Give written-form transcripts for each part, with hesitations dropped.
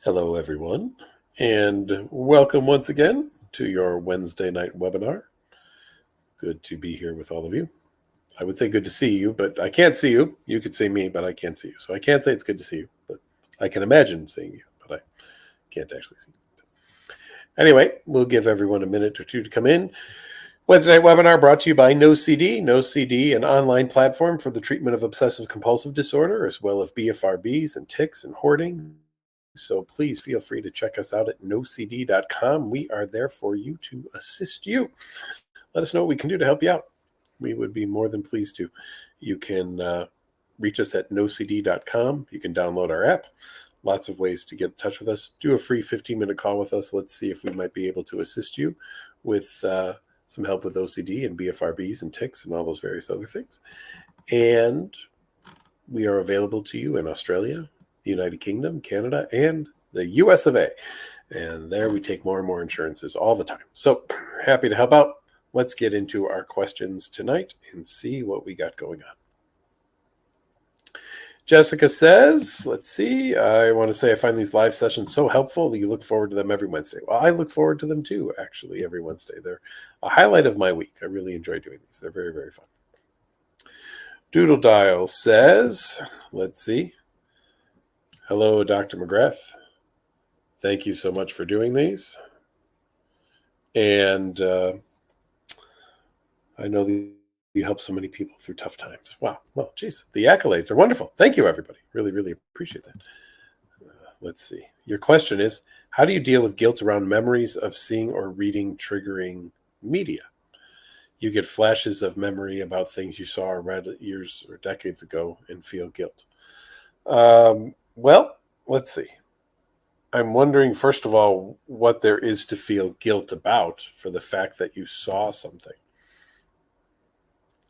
Hello, everyone, and welcome once again to your Wednesday night webinar. Good to be here with all of you. I would say good to see you, but I can't see you. You could see me, but I can't see you. So I can't say it's good to see you, but I can imagine seeing you, but I can't actually see you. Anyway, we'll give everyone a minute or two to come in. Wednesday night webinar brought to you by NoCD. NoCD, an online platform for the treatment of obsessive compulsive disorder, as well as BFRBs and tics and hoarding. So please feel free to check us out at nocd.com. We are there for you to assist you. Let us know what we can do to help you out. We would be more than pleased to. You can reach us at nocd.com. You can download our app. Lots of ways to get in touch with us. Do a free 15-minute call with us. Let's see if we might be able to assist you with some help with OCD and BFRBs and tics and all those various other things. And we are available to you in Australia, the United Kingdom, Canada, and the US of A. And there we take more and more insurances all the time. So happy to help out. Let's get into our questions tonight and see what we got going on. Jessica says, let's see, I want to say I find these live sessions so helpful that you look forward to them every Wednesday. Well, I look forward to them too, actually, every Wednesday. They're a highlight of my week. I really enjoy doing these. They're very, very fun. Doodle Dial says, let's see. Hello, Dr. McGrath. Thank you so much for doing these. And I know that you help so many people through tough times. Wow. Well, geez, the accolades are wonderful. Thank you, everybody. Really, really appreciate that. Let's see. Your question is, how do you deal with guilt around memories of seeing or reading triggering media? You get flashes of memory about things you saw or read years or decades ago and feel guilt. Well, let's see. I'm wondering, first of all, what there is to feel guilt about for the fact that you saw something.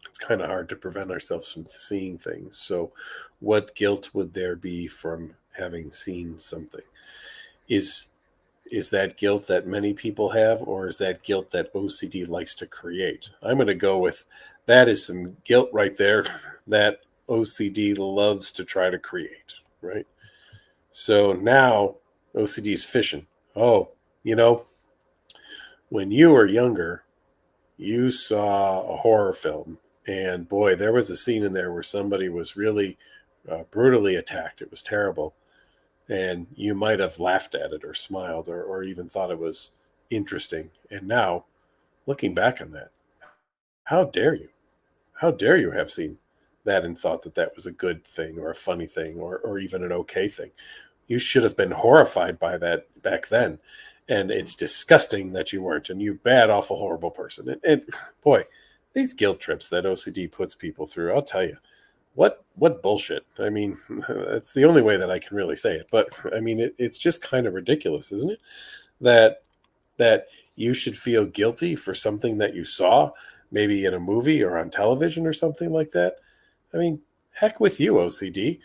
It's kind of hard to prevent ourselves from seeing things. So what guilt would there be from having seen something? Is that guilt that many people have, or is that guilt that OCD likes to create? I'm going to go with that is some guilt right there that OCD loves to try to create, right? So now OCD is fishing. Oh, when you were younger, you saw a horror film, and boy, there was a scene in there where somebody was really brutally attacked. It was terrible. And you might have laughed at it or smiled or even thought it was interesting. And now, looking back on that, how dare you? How dare you have seen that and thought that that was a good thing or a funny thing or even an okay thing? You should have been horrified by that back then. And it's disgusting that you weren't. And you bad, awful, horrible person. And boy, these guilt trips that OCD puts people through, I'll tell you. What bullshit. I mean, it's the only way that I can really say it. But I mean, it's just kind of ridiculous, isn't it? That you should feel guilty for something that you saw, maybe in a movie or on television or something like that. I mean, heck with you, OCD.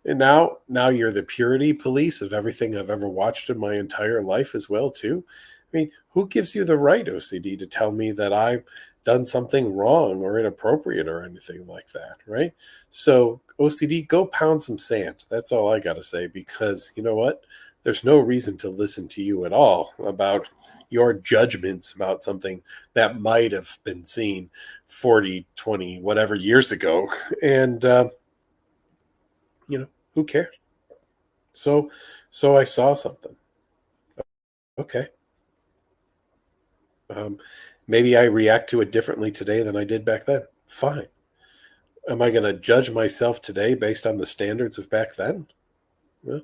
And now you're the purity police of everything I've ever watched in my entire life as well, too. I mean, who gives you the right, OCD, to tell me that I've done something wrong or inappropriate or anything like that, right? So OCD, go pound some sand. That's all I got to say, because you know what? There's no reason to listen to you at all about your judgments about something that might have been seen 40, 20, whatever years ago. And, who cares? So I saw something. Okay. Maybe I react to it differently today than I did back then. Fine. Am I going to judge myself today based on the standards of back then? Well,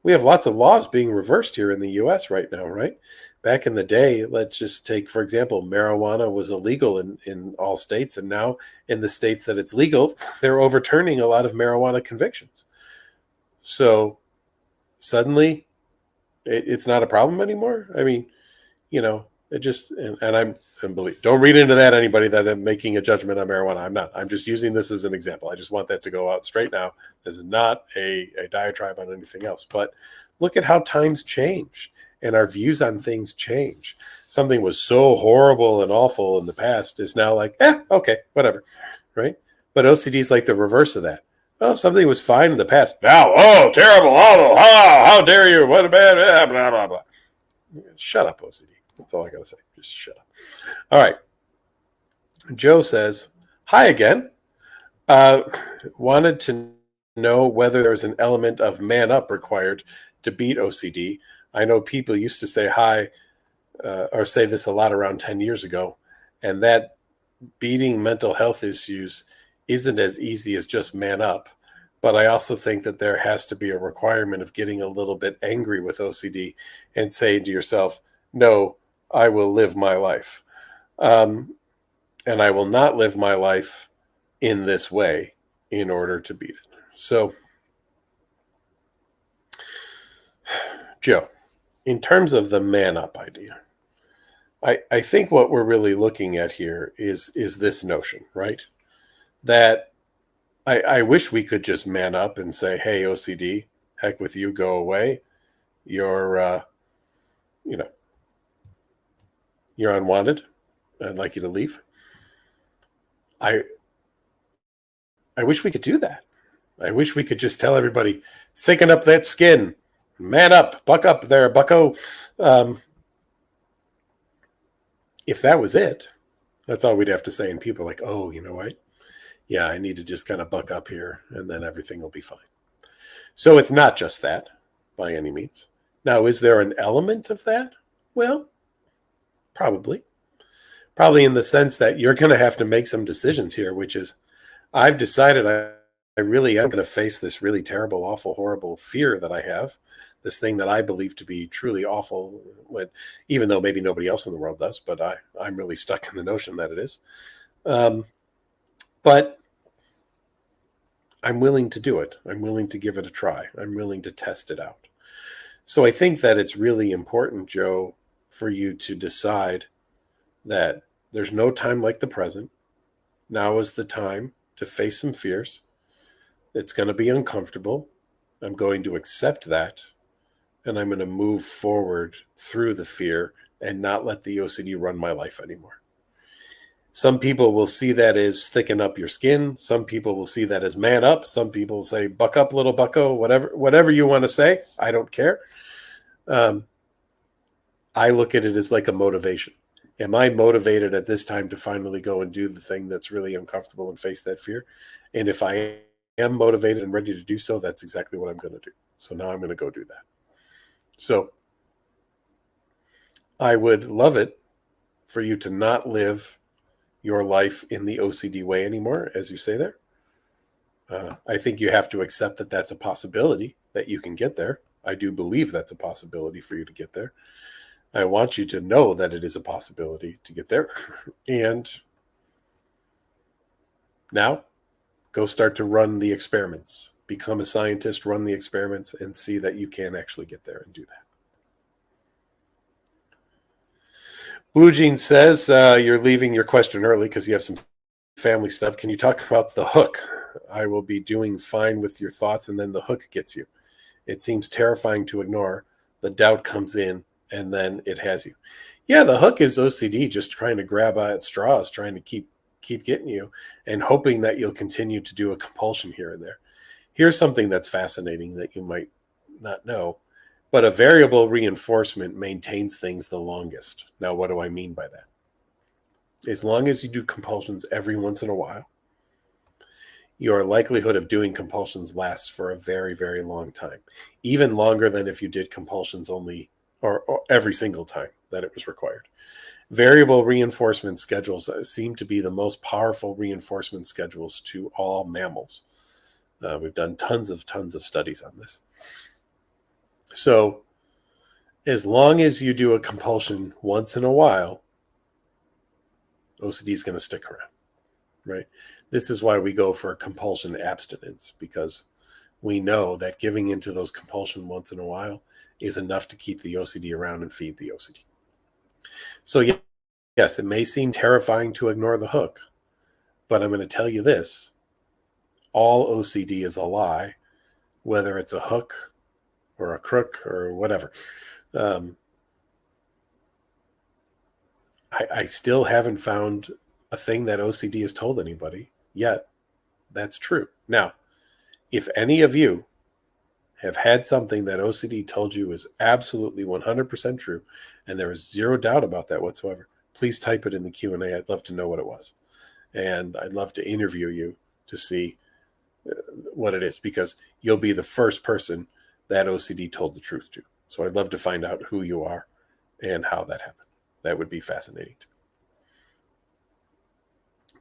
we have lots of laws being reversed here in the U.S. right now, right? Back in the day, let's just take, for example, marijuana was illegal in all states. And now in the states that it's legal, they're overturning a lot of marijuana convictions. So suddenly it's not a problem anymore. I mean, it just, and don't read into that, anybody, that I'm making a judgment on marijuana. I'm not. I'm just using this as an example. I just want that to go out straight now. This is not a diatribe on anything else. But look at how times change and our views on things change. Something was so horrible and awful in the past is now like, okay, whatever, right? But OCD is like the reverse of that. Oh, something was fine in the past. Now, oh, terrible, awful, how dare you, what a bad, blah, blah, blah. Shut up, OCD. That's all I got to say. Just shut up. All right. Joe says, hi again. Uh, Wanted to know whether there's an element of man up required to beat OCD. I know people used to say hi or say this a lot around 10 years ago, and that beating mental health issues isn't as easy as just man up. But I also think that there has to be a requirement of getting a little bit angry with OCD and saying to yourself, no, I will live my life. And I will not live my life in this way in order to beat it. So, Joe, in terms of the man up idea, I think what we're really looking at here is this notion, right? That I wish we could just man up and say, hey, OCD, heck with you, go away. You're, you're unwanted. I'd like you to leave. I wish we could do that. I wish we could just tell everybody, thicken up that skin, man up, buck up there, bucko. If that was it, that's all we'd have to say. And people are like, oh, you know what? Yeah, I need to just kind of buck up here and then everything will be fine. So it's not just that by any means. Now, is there an element of that? Well, probably. Probably in the sense that you're going to have to make some decisions here, which is I've decided I really am going to face this really terrible, awful, horrible fear that I have, this thing that I believe to be truly awful, even though maybe nobody else in the world does, but I'm really stuck in the notion that it is. But I'm willing to do it. I'm willing to give it a try. I'm willing to test it out. So I think that it's really important, Joe, for you to decide that there's no time like the present. Now is the time to face some fears. It's going to be uncomfortable. I'm going to accept that. And I'm going to move forward through the fear and not let the OCD run my life anymore. Some people will see that as thicken up your skin. Some people will see that as man up. Some people will say, buck up, little bucko, whatever you want to say. I don't care. I look at it as like a motivation. Am I motivated at this time to finally go and do the thing that's really uncomfortable and face that fear? And if I am motivated and ready to do so, that's exactly what I'm going to do. So now I'm going to go do that. So I would love it for you to not live your life in the OCD way anymore, as you say there. I think you have to accept that that's a possibility, that you can get there. I do believe that's a possibility for you to get there. I want you to know that it is a possibility to get there. And now go start to run the experiments. Become a scientist, run the experiments, and see that you can actually get there and do that. Blue Jean says you're leaving your question early because you have some family stuff. Can you talk about the hook? I will be doing fine with your thoughts, and then the hook gets you. It seems terrifying to ignore. The doubt comes in, and then it has you. Yeah, the hook is OCD, just trying to grab at straws, trying to keep getting you, and hoping that you'll continue to do a compulsion here and there. Here's something that's fascinating that you might not know, but a variable reinforcement maintains things the longest. Now, what do I mean by that? As long as you do compulsions every once in a while, your likelihood of doing compulsions lasts for a very, very long time, even longer than if you did compulsions only or every single time that it was required. Variable reinforcement schedules seem to be the most powerful reinforcement schedules to all mammals. We've done tons of studies on this. So as long as you do a compulsion once in a while, OCD is going to stick around, right? This is why we go for compulsion abstinence, because we know that giving into those compulsion once in a while is enough to keep the OCD around and feed the OCD. So yes, it may seem terrifying to ignore the hook, but I'm going to tell you this. All OCD is a lie, whether it's a hook or a crook or whatever. I still haven't found a thing that OCD has told anybody yet that's true. Now, If any of you have had something that OCD told you is absolutely 100% true, and there is zero doubt about that whatsoever, please type it in the Q&A. I'd love to know what it was. And I'd love to interview you to see what it is, because you'll be the first person that OCD told the truth to. So I'd love to find out who you are and how that happened. That would be fascinating to me.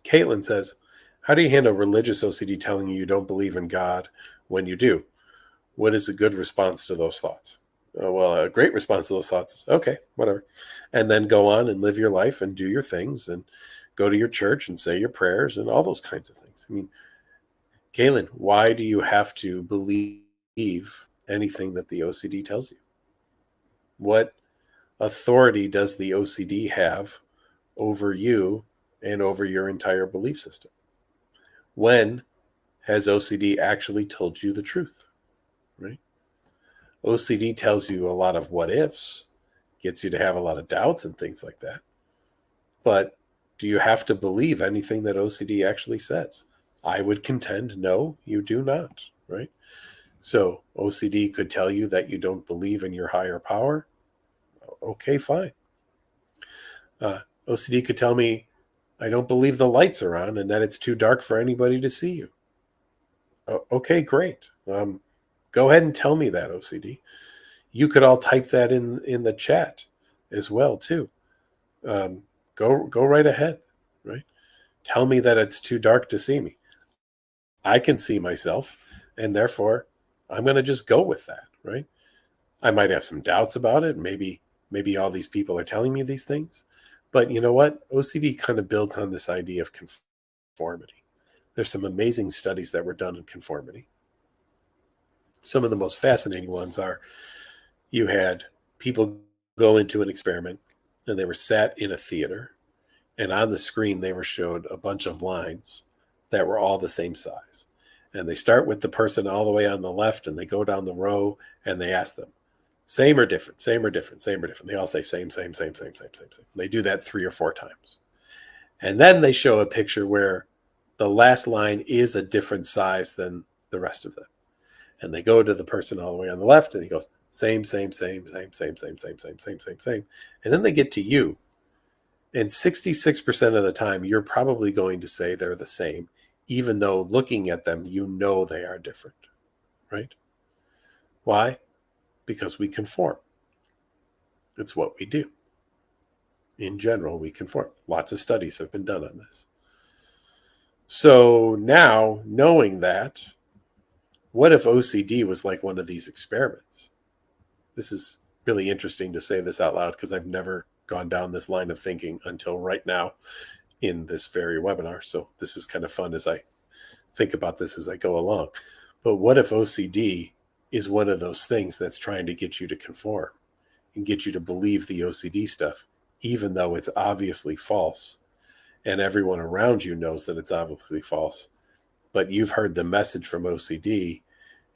Caitlin says, how do you handle religious OCD telling you don't believe in God when you do? What is a good response to those thoughts? Well, a great response to those thoughts is, okay, whatever. And then go on and live your life and do your things and go to your church and say your prayers and all those kinds of things. I mean, Caitlin, why do you have to believe anything that the OCD tells you? What authority does the OCD have over you and over your entire belief system? When has OCD actually told you the truth? Right? OCD tells you a lot of what ifs, gets you to have a lot of doubts and things like that. But do you have to believe anything that OCD actually says? I would contend, no, you do not, right? So OCD could tell you that you don't believe in your higher power. Okay, fine. OCD could tell me I don't believe the lights are on and that it's too dark for anybody to see you. Okay, great. Go ahead and tell me that, OCD. You could all type that in the chat as well, too. Go right ahead, right? Tell me that it's too dark to see me. I can see myself, and therefore I'm going to just go with that, right? I might have some doubts about it. Maybe all these people are telling me these things. But you know what? OCD kind of builds on this idea of conformity. There's some amazing studies that were done in conformity. Some of the most fascinating ones are you had people go into an experiment and they were sat in a theater, and on the screen they were showed a bunch of lines that were all the same size. And they start with the person all the way on the left and they go down the row and they ask them, same or different, same or different, same or different. They all say same, same, same, same, same, same, same. They do that 3 or 4 times. And then they show a picture where the last line is a different size than the rest of them. And they go to the person all the way on the left and he goes, same, same, same, same, same, same, same, same, same, same, same. And then they get to you. And 66% of the time, you're probably going to say they're the same, even though looking at them, you know they are different, right? Why? Because we conform. It's what we do. In general, we conform. Lots of studies have been done on this. So now, knowing that, what if OCD was like one of these experiments? This is really interesting to say this out loud because I've never gone down this line of thinking until right now in this very webinar. So this is kind of fun as I think about this as I go along. But what if OCD is one of those things that's trying to get you to conform and get you to believe the OCD stuff, even though it's obviously false and everyone around you knows that it's obviously false, but you've heard the message from OCD,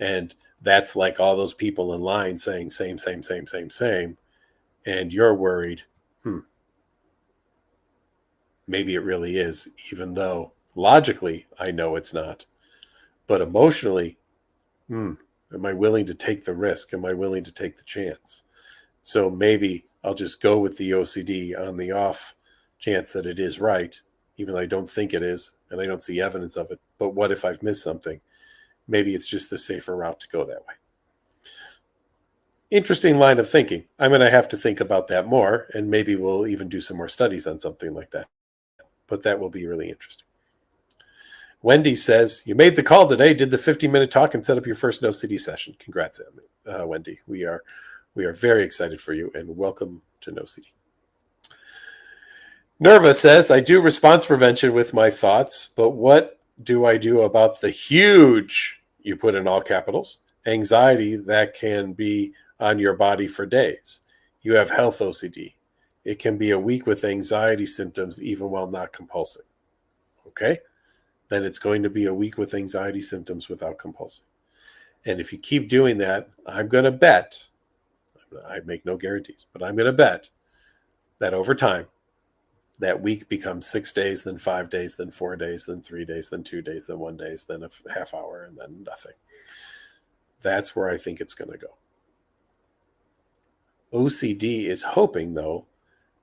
and that's like all those people in line saying same, same, same, same, same, and you're worried, maybe it really is, even though logically I know it's not. But emotionally, am I willing to take the risk? Am I willing to take the chance? So maybe I'll just go with the OCD on the off chance that it is right, even though I don't think it is, and I don't see evidence of it. But what if I've missed something? Maybe it's just the safer route to go that way. Interesting line of thinking. I'm going to have to think about that more, and maybe we'll even do some more studies on something like that. But that will be really interesting. Wendy says, you made the call today, did the 50-minute talk, and set up your first NoCD session. Congrats, Wendy. We are very excited for you, and welcome to NoCD. Nerva says, I do response prevention with my thoughts, but what do I do about the huge, you put in all capitals, anxiety that can be on your body for days? You have health OCD. It can be a week with anxiety symptoms even while not compulsing. Okay? Then it's going to be a week with anxiety symptoms without compulsing. And if you keep doing that, I'm going to bet, I make no guarantees, but I'm going to bet that over time, that week becomes 6 days, then 5 days, then 4 days, then 3 days, then 2 days, then 1 day, then a half hour, and then nothing. That's where I think it's going to go. OCD is hoping, though,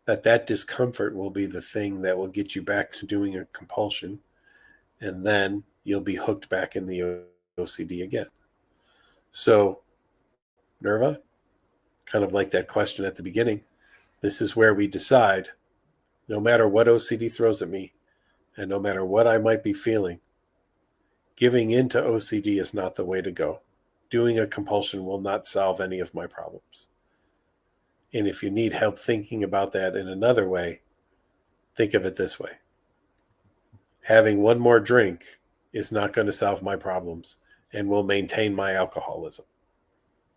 that discomfort will be the thing that will get you back to doing a compulsion, and then you'll be hooked back in the OCD again. So, Nerva, kind of like that question at the beginning, this is where we decide, no matter what OCD throws at me, and no matter what I might be feeling, giving in to OCD is not the way to go. Doing a compulsion will not solve any of my problems. And if you need help thinking about that in another way, think of it this way. Having one more drink is not going to solve my problems and will maintain my alcoholism.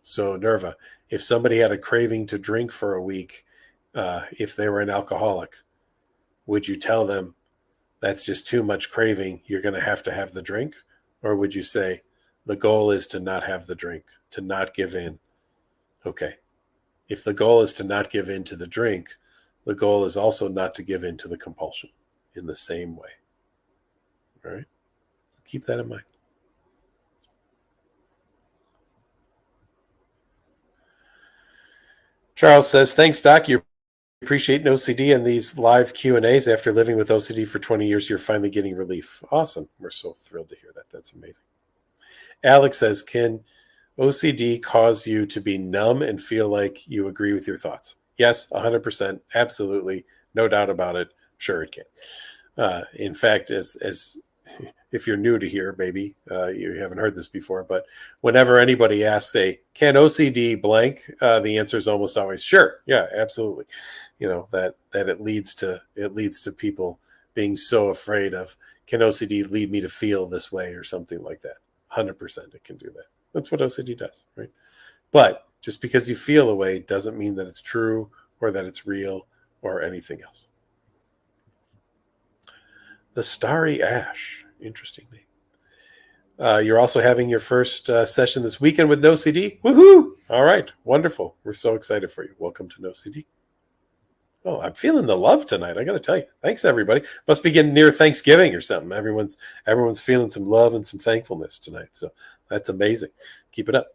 So, Nerva, if somebody had a craving to drink for a week, if they were an alcoholic, would you tell them that's just too much craving, you're going to have the drink? Or would you say the goal is to not have the drink, to not give in? Okay. If the goal is to not give in to the drink, the goal is also not to give in to the compulsion in the same way. All right? Keep that in mind. Charles says, thanks, Doc. You appreciate OCD and these live Q&As. After living with OCD for 20 years, you're finally getting relief. Awesome. We're so thrilled to hear that. That's amazing. Alex says, can OCD cause you to be numb and feel like you agree with your thoughts? Yes, 100%. Absolutely. No doubt about it. Sure, it can. In fact, as if you're new to here, maybe you haven't heard this before, but whenever anybody asks, say, can OCD blank? The answer is almost always sure. Yeah, absolutely. You know, that it leads to people being so afraid of, can OCD lead me to feel this way or something like that? 100% it can do that. That's what OCD does, right? But just because you feel a way doesn't mean that it's true or that it's real or anything else. The Starry Ash. Interesting name. You're also having your first session this weekend with NoCD. Woohoo! All right. Wonderful. We're so excited for you. Welcome to NoCD. Oh, I'm feeling the love tonight. I got to tell you. Thanks, everybody. Must be getting near Thanksgiving or something. Everyone's feeling some love and some thankfulness tonight. So that's amazing. Keep it up.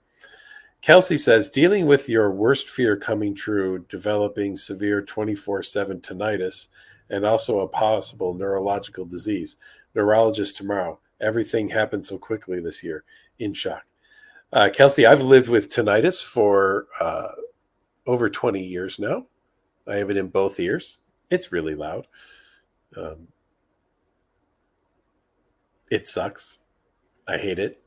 Kelsey says, dealing with your worst fear coming true, developing severe 24/7 tinnitus, and also a possible neurological disease. Neurologist tomorrow. Everything happened so quickly this year. In shock. Kelsey, I've lived with tinnitus for over 20 years now. I have it in both ears. It's really loud. It sucks. I hate it.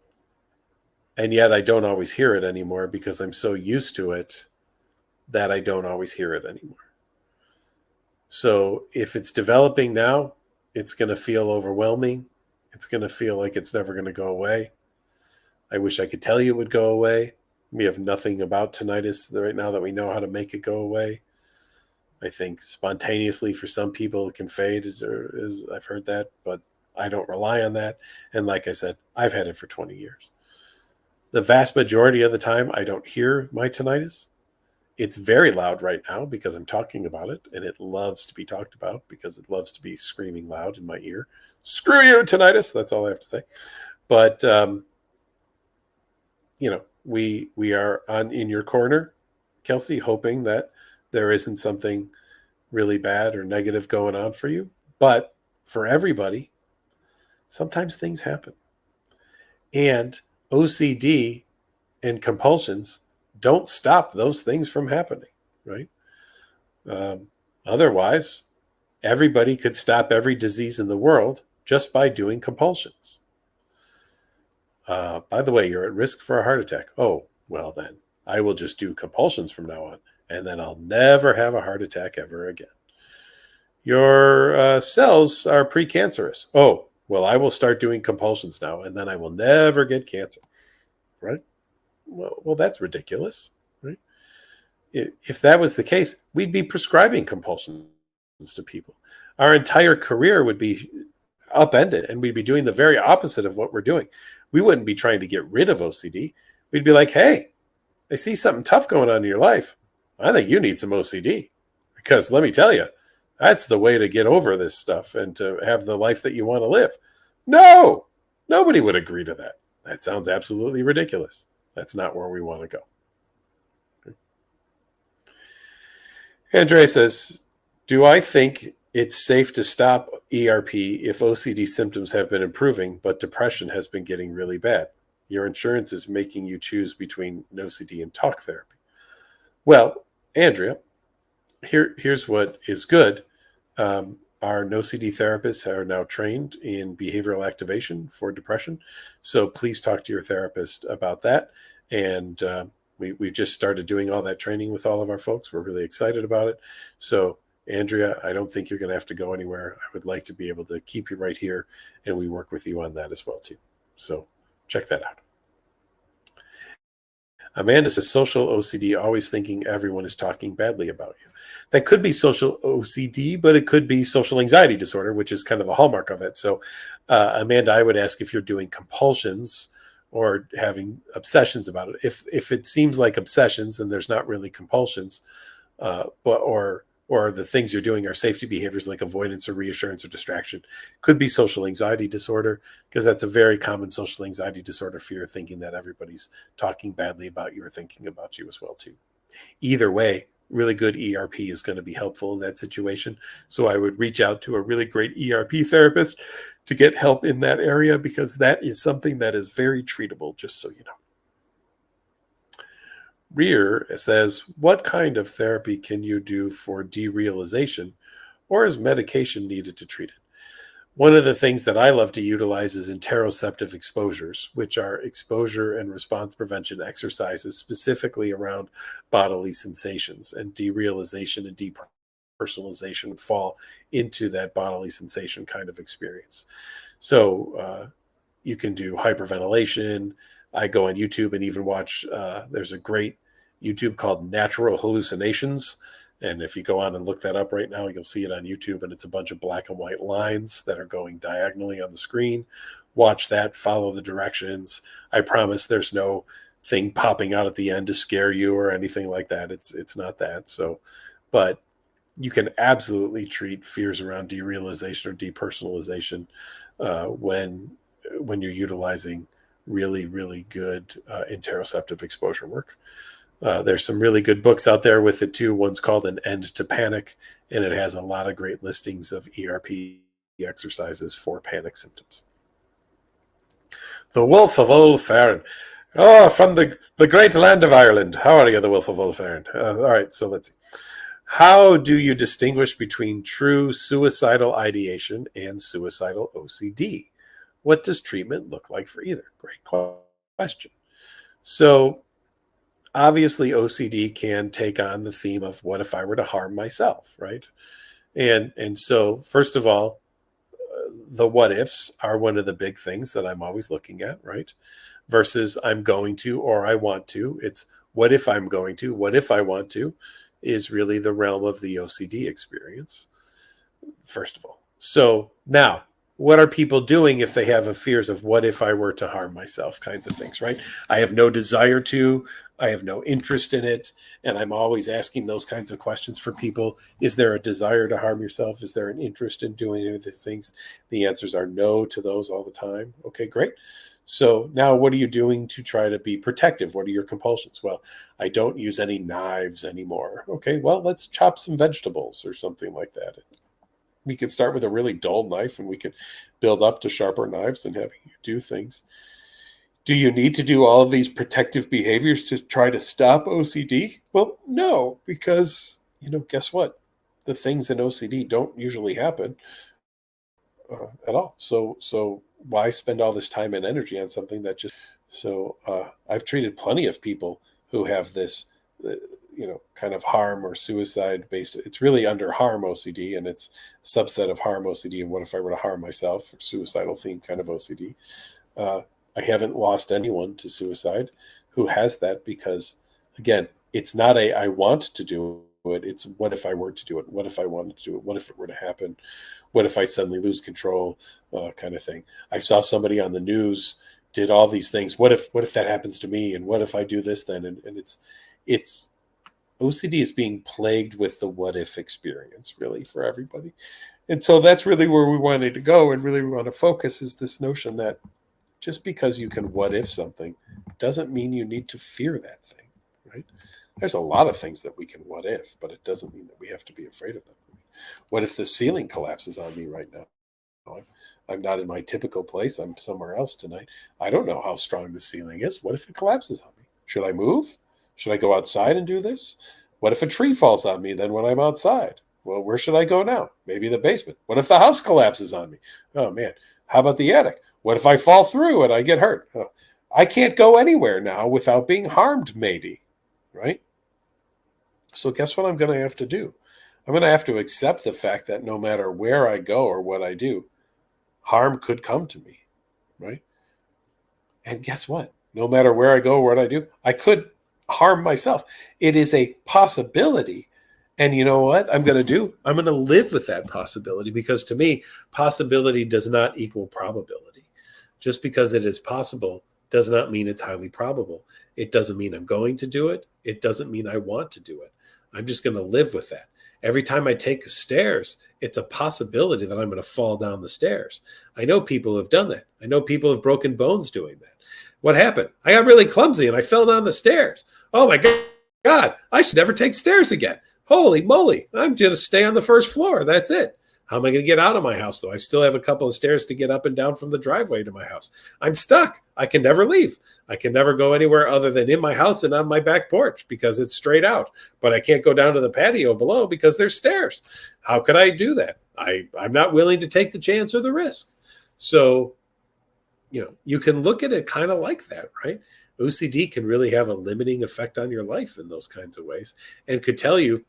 And yet I don't always hear it anymore because I'm so used to it that I don't always hear it anymore. So if it's developing now, it's going to feel overwhelming. It's going to feel like it's never going to go away. I wish I could tell you it would go away. We have nothing about tinnitus right now that we know how to make it go away. I think spontaneously for some people it can fade, I've heard that, but I don't rely on that. And like I said, I've had it for 20 years. The vast majority of the time, I don't hear my tinnitus. It's very loud right now because I'm talking about it, and it loves to be talked about because it loves to be screaming loud in my ear. Screw you, tinnitus. That's all I have to say. But, we are in your corner, Kelsey, hoping that there isn't something really bad or negative going on for you. But for everybody, sometimes things happen. And OCD and compulsions don't stop those things from happening, right? Otherwise, everybody could stop every disease in the world just by doing compulsions. By the way, you're at risk for a heart attack. Oh, well then, I will just do compulsions from now on, and then I'll never have a heart attack ever again. Your cells are precancerous. Oh, well, I will start doing compulsions now, and then I will never get cancer, right? Well, that's ridiculous, right? If that was the case, we'd be prescribing compulsions to people. Our entire career would be upended, and we'd be doing the very opposite of what we're doing. We wouldn't be trying to get rid of OCD. We'd be like, hey, I see something tough going on in your life. I think you need some OCD. Because let me tell you, That's the way to get over this stuff and to have the life that you want to live. No, nobody would agree to that. That sounds absolutely ridiculous. That's not where we want to go. Andre says, do I think it's safe to stop ERP if OCD symptoms have been improving, but depression has been getting really bad? Your insurance is making you choose between OCD and talk therapy. Well, Andrea, here's what is good. Our NoCD therapists are now trained in behavioral activation for depression. So please talk to your therapist about that. And we've just started doing all that training with all of our folks. We're really excited about it. So, Andrea, I don't think you're going to have to go anywhere. I would like to be able to keep you right here, and we work with you on that as well, too. So check that out. Amanda says, social OCD, always thinking everyone is talking badly about you. That could be social OCD, but it could be social anxiety disorder, which is kind of a hallmark of it. So, Amanda, I would ask if you're doing compulsions or having obsessions about it. If it seems like obsessions and there's not really compulsions, or the things you're doing are safety behaviors like avoidance or reassurance or distraction, could be social anxiety disorder, because that's a very common social anxiety disorder, fear of thinking that everybody's talking badly about you or thinking about you as well too. Either way, really good ERP is going to be helpful in that situation. So I would reach out to a really great ERP therapist to get help in that area, because that is something that is very treatable, just so you know. Rear says, what kind of therapy can you do for derealization, or is medication needed to treat it? One of the things that I love to utilize is interoceptive exposures, which are exposure and response prevention exercises specifically around bodily sensations, and derealization and depersonalization would fall into that bodily sensation kind of experience. So you can do hyperventilation. I go on YouTube and even watch, there's a great YouTube called Natural Hallucinations. And if you go on and look that up right now, you'll see it on YouTube. And it's a bunch of black and white lines that are going diagonally on the screen. Watch that, follow the directions. I promise there's no thing popping out at the end to scare you or anything like that. It's not that. So, but you can absolutely treat fears around derealization or depersonalization when you're utilizing really, really good interoceptive exposure work. There's some really good books out there with it too. One's called An End to Panic, and it has a lot of great listings of ERP exercises for panic symptoms. The Wolf of Old Farron. Oh, from the great land of Ireland. How are you, the Wolf of Old Farron? All right, so let's see. How do you distinguish between true suicidal ideation and suicidal OCD? What does treatment look like for either? Great question. So obviously OCD can take on the theme of what if I were to harm myself, right? And so first of all, the what ifs are one of the big things that I'm always looking at, right? Versus I'm going to or I want to. It's what if I'm going to, what if I want to, is really the realm of the OCD experience, first of all. So now, what are people doing if they have a fears of what if I were to harm myself kinds of things, right? I have no desire to, I have no interest in it. And I'm always asking those kinds of questions for people. Is there a desire to harm yourself? Is there an interest in doing any of these things? The answers are no to those all the time. Okay, great. So now what are you doing to try to be protective? What are your compulsions? Well, I don't use any knives anymore. Okay, well, let's chop some vegetables or something like that. We could start with a really dull knife and we could build up to sharper knives and having you do things. Do you need to do all of these protective behaviors to try to stop OCD? Well, no, because, guess what? The things in OCD don't usually happen at all. So why spend all this time and energy on something that just, I've treated plenty of people who have this, kind of harm or suicide based. It's really under harm OCD, and it's a subset of harm OCD. And what if I were to harm myself? Suicidal theme kind of OCD. I haven't lost anyone to suicide who has that, because again, it's not I want to do it. It's what if I were to do it? What if I wanted to do it? What if it were to happen? What if I suddenly lose control? Kind of thing. I saw somebody on the news did all these things. What if that happens to me? And what if I do this then? And it's OCD is being plagued with the what if experience, really, for everybody. And so that's really where we wanted to go, and really we want to focus, is this notion that just because you can what if something doesn't mean you need to fear that thing, right? There's a lot of things that we can what if, but it doesn't mean that we have to be afraid of them. What if the ceiling collapses on me right now? I'm not in my typical place. I'm somewhere else tonight. I don't know how strong the ceiling is. What if it collapses on me? Should I move? Should I go outside and do this? What if a tree falls on me then when I'm outside? Well, where should I go now? Maybe the basement. What if the house collapses on me? Oh, man. How about the attic? What if I fall through and I get hurt? Oh, I can't go anywhere now without being harmed, maybe, right? So guess what I'm going to have to do? I'm going to have to accept the fact that no matter where I go or what I do, harm could come to me, right? And guess what? No matter where I go or what I do, I could harm myself. It is a possibility. And you know what I'm going to do? I'm going to live with that possibility, because to me, possibility does not equal probability. Just because it is possible does not mean it's highly probable. It doesn't mean I'm going to do it. It doesn't mean I want to do it. I'm just going to live with that. Every time I take the stairs, it's a possibility that I'm going to fall down the stairs. I know people have done that. I know people have broken bones doing that. What happened? I got really clumsy and I fell down the stairs. Oh my God, I should never take stairs again. Holy moly, I'm going to stay on the first floor. That's it. How am I going to get out of my house, though? I still have a couple of stairs to get up and down from the driveway to my house. I'm stuck. I can never leave. I can never go anywhere other than in my house and on my back porch because it's straight out. But I can't go down to the patio below because there's stairs. How could I do that? I'm not willing to take the chance or the risk. So, you can look at it kind of like that, right? OCD can really have a limiting effect on your life in those kinds of ways, and could tell you,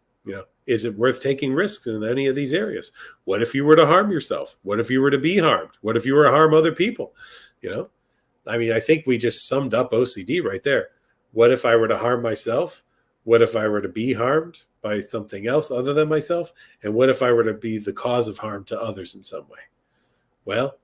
is it worth taking risks in any of these areas? What if you were to harm yourself? What if you were to be harmed? What if you were to harm other people? I think we just summed up OCD right there. What if I were to harm myself? What if I were to be harmed by something else other than myself? And what if I were to be the cause of harm to others in some way? Well,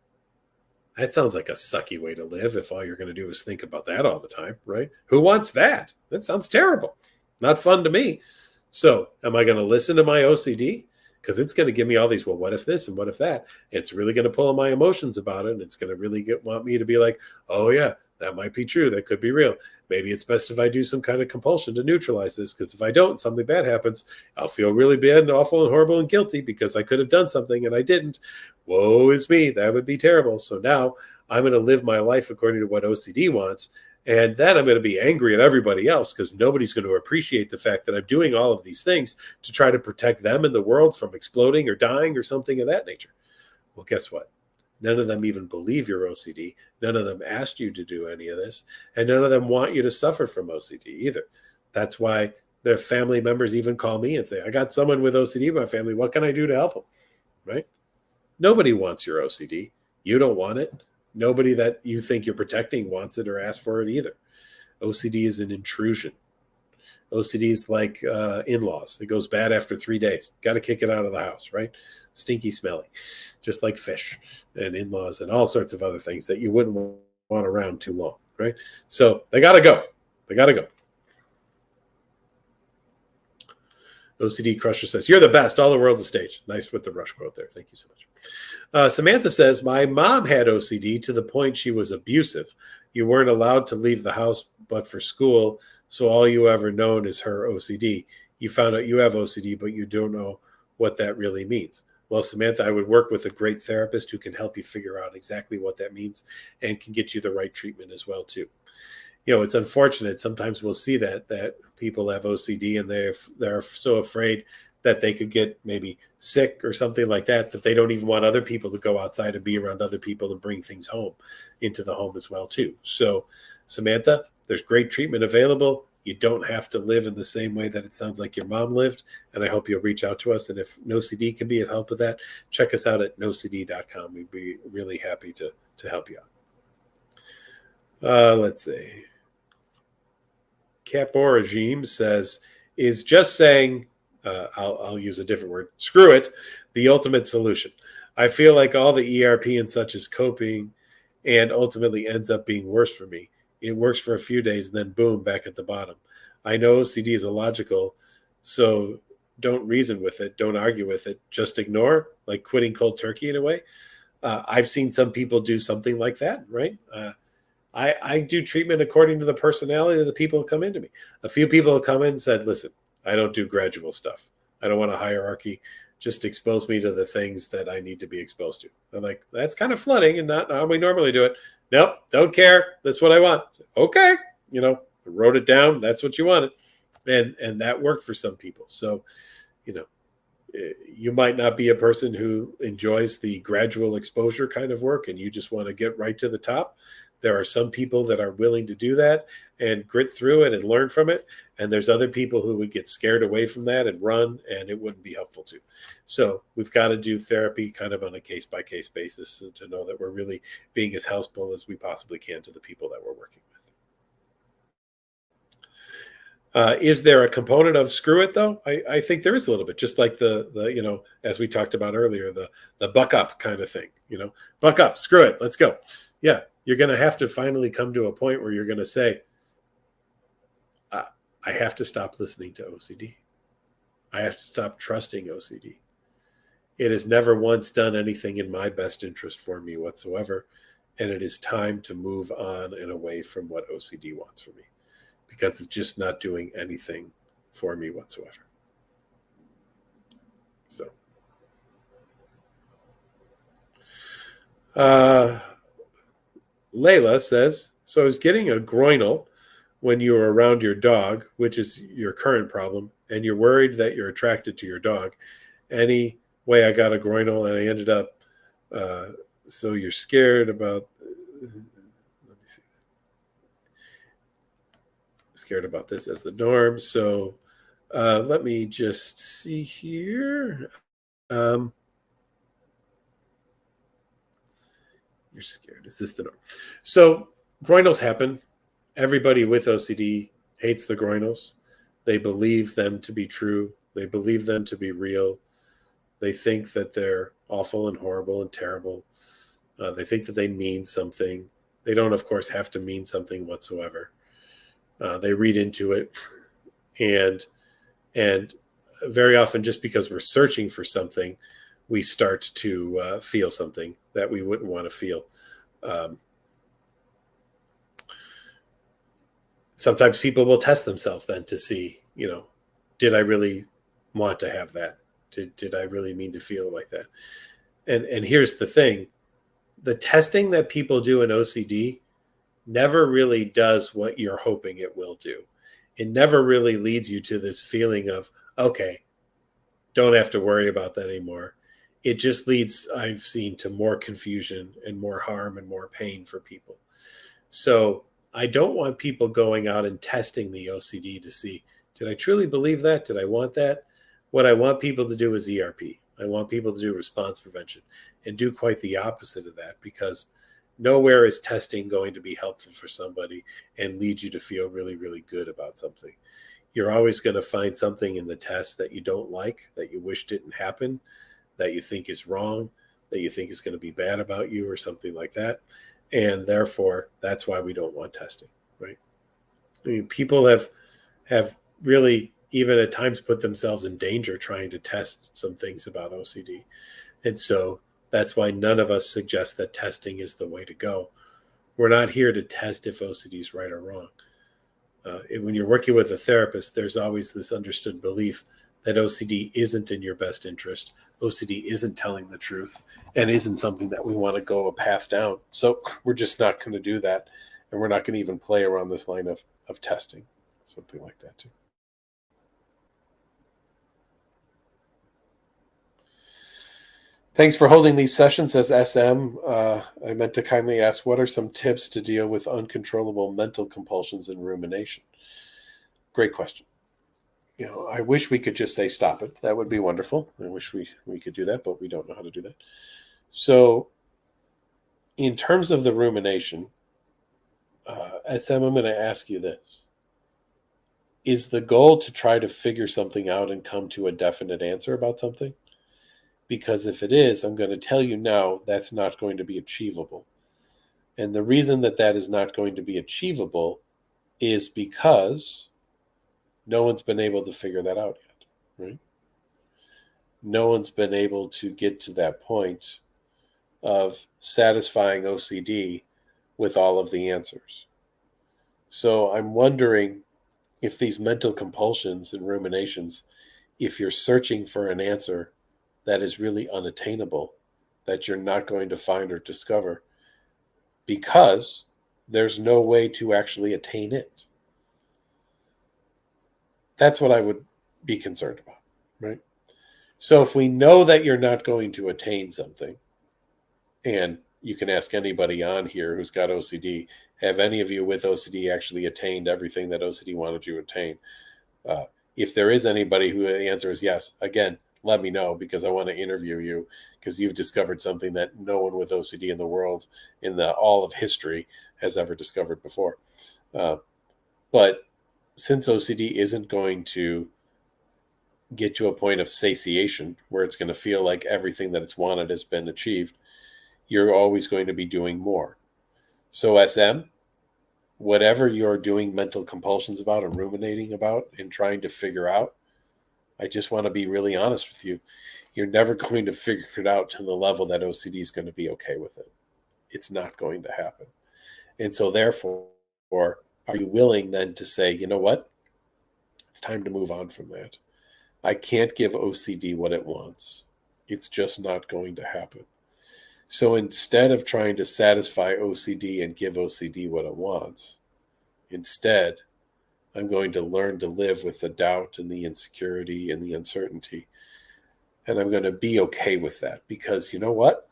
that sounds like a sucky way to live if all you're going to do is think about that all the time, right? Who wants that? That sounds terrible. Not fun to me. So am I going to listen to my OCD? Because it's going to give me all these, well, what if this and what if that? It's really going to pull on my emotions about it. And it's going to really want me to be like, oh, yeah, that might be true. That could be real. Maybe it's best if I do some kind of compulsion to neutralize this, because if I don't, something bad happens. I'll feel really bad and awful and horrible and guilty because I could have done something and I didn't. Woe is me. That would be terrible. So now I'm going to live my life according to what OCD wants. And then I'm going to be angry at everybody else because nobody's going to appreciate the fact that I'm doing all of these things to try to protect them and the world from exploding or dying or something of that nature. Well, guess what? None of them even believe you're OCD. None of them asked you to do any of this. And none of them want you to suffer from OCD either. That's why their family members even call me and say, I got someone with OCD in my family. What can I do to help them? Right? Nobody wants your OCD. You don't want it. Nobody that you think you're protecting wants it or asks for it either. OCD is an intrusion. OCD is like in-laws. It goes bad after 3 days. Got to kick it out of the house, right? Stinky, smelly, just like fish and in-laws and all sorts of other things that you wouldn't want around too long, right? So they got to go. They got to go. OCD Crusher says, you're the best. All the world's a stage. Nice with the Rush quote there. Thank you so much. Samantha says, my mom had OCD to the point she was abusive. You weren't allowed to leave the house but for school, so all you ever known is her OCD. You found out you have OCD, but you don't know what that really means. Well, Samantha, I would work with a great therapist who can help you figure out exactly what that means and can get you the right treatment as well, too. It's unfortunate. Sometimes we'll see that people have OCD and they're so afraid that they could get maybe sick or something like that they don't even want other people to go outside and be around other people and bring things home into the home as well, too. So, Samantha, there's great treatment available. You don't have to live in the same way that it sounds like your mom lived. And I hope you'll reach out to us. And if NoCD can be of help with that, check us out at nocd.com. We'd be really happy to help you out. Let's see. Capor Regime says, is just saying, I'll use a different word, screw it, the ultimate solution. I feel like all the ERP and such is coping and ultimately ends up being worse for me. It works for a few days and then boom, back at the bottom. I know OCD is illogical, So don't reason with it. Don't argue with it. Just ignore, like quitting cold turkey in a way. I've seen some people do something like that, right? I do treatment according to the personality of the people who come into me. A few people have come in and said, listen, I don't do gradual stuff. I don't want a hierarchy. Just expose me to the things that I need to be exposed to. I'm like, that's kind of flooding and not how we normally do it. Nope, don't care. That's what I want. Okay. I wrote it down. That's what you wanted. And that worked for some people. So, you know, you might not be a person who enjoys the gradual exposure kind of work and you just want to get right to the top. There are some people that are willing to do that and grit through it and learn from it. And there's other people who would get scared away from that and run, and it wouldn't be helpful to. So we've got to do therapy kind of on a case-by-case basis to know that we're really being as helpful as we possibly can to the people that we're working with. Is there a component of screw it though? I think there is a little bit, just like the as we talked about earlier, the buck up kind of thing. Buck up, screw it, let's go. Yeah, you're going to have to finally come to a point where you're going to say, I have to stop listening to OCD. I have to stop trusting OCD. It has never once done anything in my best interest for me whatsoever, and it is time to move on and away from what OCD wants from me, because it's just not doing anything for me whatsoever. So, Layla says, so I was getting a groinal when you were around your dog, which is your current problem, and you're worried that you're attracted to your dog. Anyway, I got a groinal and I ended up, so you're scared about, let me see, scared about this as the norm. So let me just see here. You're scared. Is this the norm? So groinals happen. Everybody with OCD hates the groinals. They believe them to be true. They believe them to be real. They think that they're awful and horrible and terrible. They think that they mean something. They don't, of course, have to mean something whatsoever. They read into it. And very often, just because we're searching for something, we start to feel something that we wouldn't want to feel. Sometimes people will test themselves then to see, did I really want to have that? Did I really mean to feel like that? And here's the thing. The testing that people do in OCD never really does what you're hoping it will do. It never really leads you to this feeling of, okay, don't have to worry about that anymore. It just leads, I've seen, to more confusion and more harm and more pain for people. So I don't want people going out and testing the OCD to see, did I truly believe that? Did I want that? What I want people to do is ERP. I want people to do response prevention and do quite the opposite of that, because nowhere is testing going to be helpful for somebody and lead you to feel really, really good about something. You're always going to find something in the test that you don't like, that you wish didn't happen, that you think is wrong, that you think is going to be bad about you or something like that. And therefore, that's why we don't want testing, right? I mean, people have really even at times put themselves in danger trying to test some things about OCD. And so that's why none of us suggest that testing is the way to go. We're not here to test if OCD is right or wrong. When you're working with a therapist, there's always this understood belief that OCD isn't in your best interest. OCD isn't telling the truth and isn't something that we want to go a path down. So we're just not going to do that. And we're not going to even play around this line of testing, something like that too. Thanks for holding these sessions, says SM. I meant to kindly ask, what are some tips to deal with uncontrollable mental compulsions and rumination? Great question. I wish we could just say stop it. That would be wonderful. I wish we could do that, but we don't know how to do that. So in terms of the rumination, SM, I'm going to ask you this. Is the goal to try to figure something out and come to a definite answer about something? Because if it is, I'm going to tell you now that's not going to be achievable. And the reason that is not going to be achievable is because no one's been able to figure that out yet. right? No one's been able to get to that point of satisfying OCD with all of the answers. So I'm wondering if these mental compulsions and ruminations, if you're searching for an answer that is really unattainable, that you're not going to find or discover because there's no way to actually attain it. That's what I would be concerned about, right? So if we know that you're not going to attain something, and you can ask anybody on here who's got OCD, have any of you with OCD actually attained everything that OCD wanted you to attain? If there is anybody who the answer is yes, again, let me know, because I want to interview you, because you've discovered something that no one with OCD in the world, in all of history, has ever discovered before. But since OCD isn't going to get to a point of satiation where it's going to feel like everything that it's wanted has been achieved, you're always going to be doing more. So SM, whatever you're doing mental compulsions about or ruminating about and trying to figure out, I just want to be really honest with you. You're never going to figure it out to the level that OCD is going to be okay with it. It's not going to happen. And so therefore, are you willing then to say, you know what? It's time to move on from that. I can't give OCD what it wants. It's just not going to happen. So instead of trying to satisfy OCD and give OCD what it wants, instead, I'm going to learn to live with the doubt and the insecurity and the uncertainty. And I'm going to be okay with that, because you know what?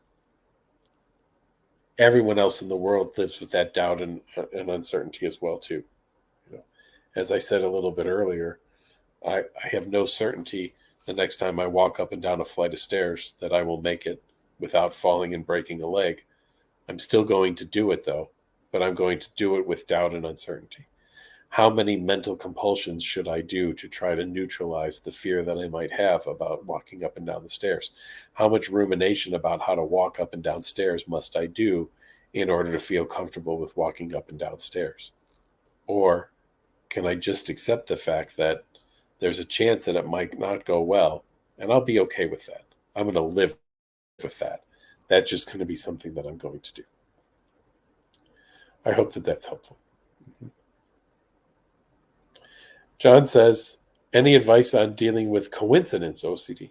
Everyone else in the world lives with that doubt and uncertainty as well, too. As I said a little bit earlier, I have no certainty the next time I walk up and down a flight of stairs that I will make it without falling and breaking a leg. I'm still going to do it, though, but I'm going to do it with doubt and uncertainty. How many mental compulsions should I do to try to neutralize the fear that I might have about walking up and down the stairs? How much rumination about how to walk up and down stairs must I do in order to feel comfortable with walking up and down stairs? Or can I just accept the fact that there's a chance that it might not go well, and I'll be okay with that? I'm going to live with that. That's just going to be something that I'm going to do. I hope that that's helpful. John says, any advice on dealing with coincidence OCD?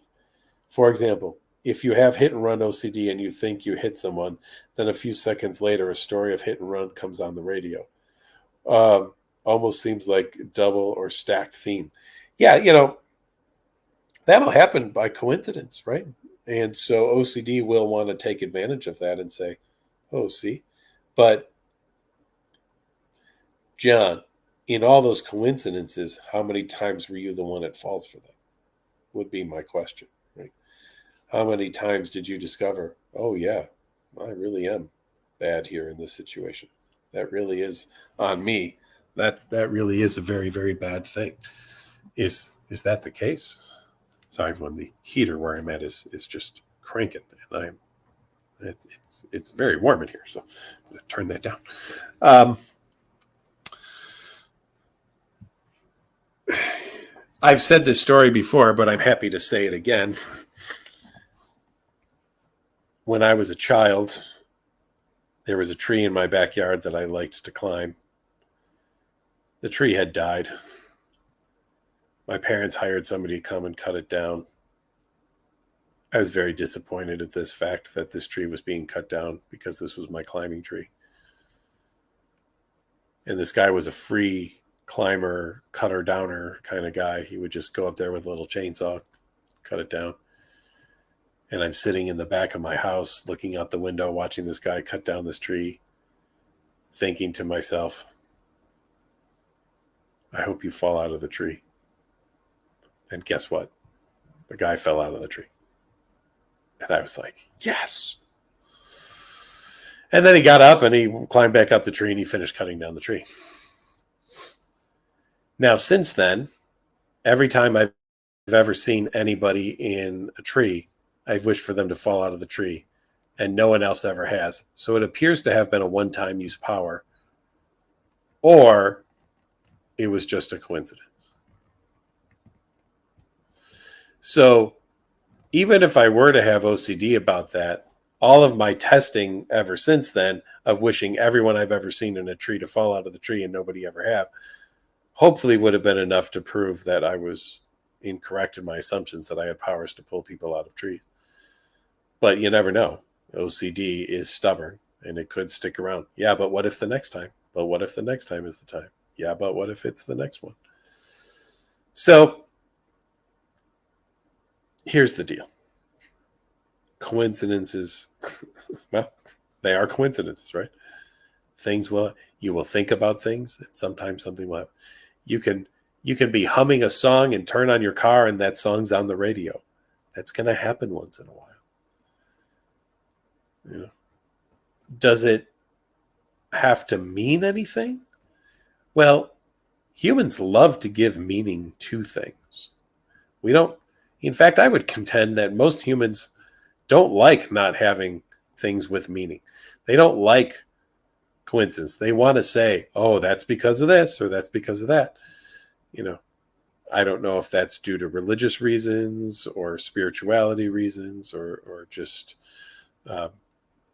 For example, if you have hit and run OCD and you think you hit someone, then a few seconds later, a story of hit and run comes on the radio. Almost seems like double or stacked theme. Yeah, that'll happen by coincidence, right? And so OCD will want to take advantage of that and say, oh, see? But, John, in all those coincidences, how many times were you the one at fault for them? Would be my question, right? How many times did you discover, oh, yeah, I really am bad here in this situation? That really is on me. That really is a very, very bad thing. Is that the case? Sorry, everyone. The heater where I'm at is just cranking, and it's very warm in here, so I'm going to turn that down. I've said this story before, but I'm happy to say it again. When I was a child, there was a tree in my backyard that I liked to climb. The tree had died. My parents hired somebody to come and cut it down. I was very disappointed at this fact that this tree was being cut down, because this was my climbing tree. And this guy was a free climber, cutter downer kind of guy. He would just go up there with a little chainsaw, cut it down. And I'm sitting in the back of my house looking out the window, watching this guy cut down this tree, thinking to myself, I hope you fall out of the tree. And guess what? The guy fell out of the tree. And I was like, yes. And then he got up and he climbed back up the tree and he finished cutting down the tree. Now, since then, every time I've ever seen anybody in a tree, I've wished for them to fall out of the tree, and no one else ever has. So it appears to have been a one-time use power, or it was just a coincidence. So even if I were to have OCD about that, all of my testing ever since then of wishing everyone I've ever seen in a tree to fall out of the tree and nobody ever have, hopefully would have been enough to prove that I was incorrect in my assumptions that I had powers to pull people out of trees. But you never know. OCD is stubborn and it could stick around. Yeah, but what if the next time? But what if the next time is the time? Yeah, but what if it's the next one? So here's the deal. Coincidences, well, they are coincidences, right? You will think about things and sometimes something will happen. You can be humming a song and turn on your car and that song's on the radio. That's going to happen once in a while. You know, does it have to mean anything? Well, humans love to give meaning to things. We don't, in fact, I would contend that most humans don't like not having things with meaning. They don't like coincidence. They want to say, oh, that's because of this or that's because of that. You know, I don't know if that's due to religious reasons or spirituality reasons or just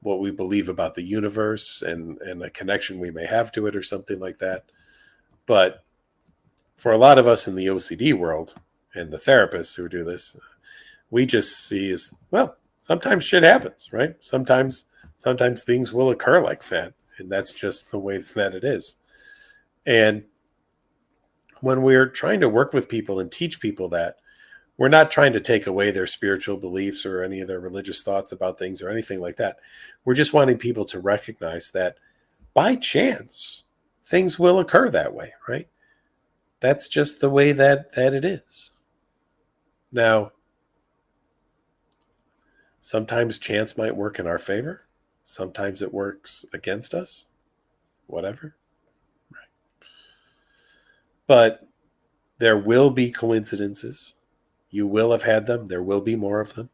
what we believe about the universe and a connection we may have to it or something like that. But for a lot of us in the OCD world and the therapists who do this, we just see as, well, sometimes shit happens, right? Sometimes things will occur like that. And that's just the way that it is. And when we're trying to work with people and teach people that, we're not trying to take away their spiritual beliefs or any of their religious thoughts about things or anything like that. We're just wanting people to recognize that by chance, things will occur that way, right? That's just the way that it is. Now, sometimes chance might work in our favor. Sometimes it works against us. Whatever. Right. But there will be coincidences. You will have had them. There will be more of them.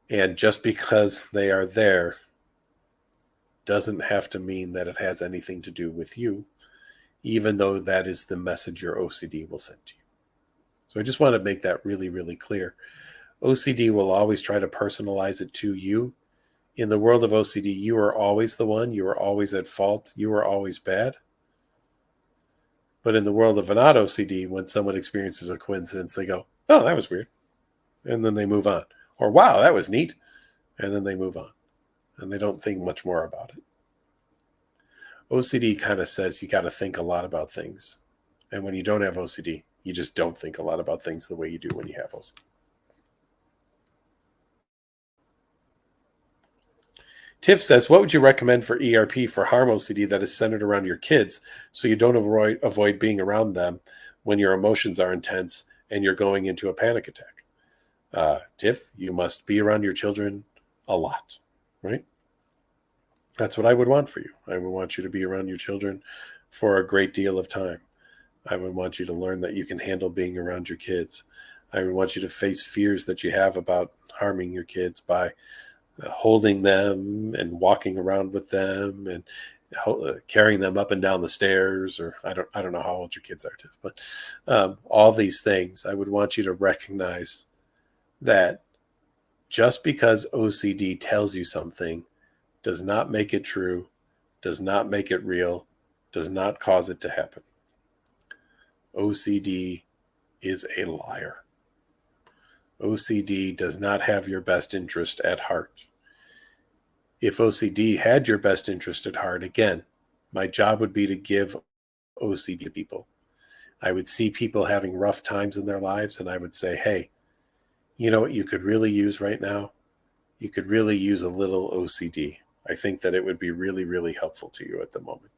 And just because they are there doesn't have to mean that it has anything to do with you, even though that is the message your OCD will send to you. So I just want to make that really, really clear. OCD will always try to personalize it to you. In the world of OCD, you are always the one. You are always at fault. You are always bad. But in the world of not OCD, when someone experiences a coincidence, they go, oh, that was weird. And then they move on. Or, wow, that was neat. And then they move on. And they don't think much more about it. OCD kind of says you got to think a lot about things. And when you don't have OCD, you just don't think a lot about things the way you do when you have OCD. Tiff says, what would you recommend for ERP for harm OCD that is centered around your kids so you don't avoid being around them when your emotions are intense and you're going into a panic attack? Tiff, you must be around your children a lot, right? That's what I would want for you. I would want you to be around your children for a great deal of time. I would want you to learn that you can handle being around your kids. I would want you to face fears that you have about harming your kids by holding them and walking around with them and carrying them up and down the stairs, or I don't know how old your kids are, Tiff, but all these things. I would want you to recognize that just because OCD tells you something does not make it true, does not make it real, does not cause it to happen. OCD is a liar. OCD does not have your best interest at heart. If OCD had your best interest at heart, again, my job would be to give OCD to people. I would see people having rough times in their lives, and I would say, hey, you know what you could really use right now? You could really use a little OCD. I think that it would be really, really helpful to you at the moment.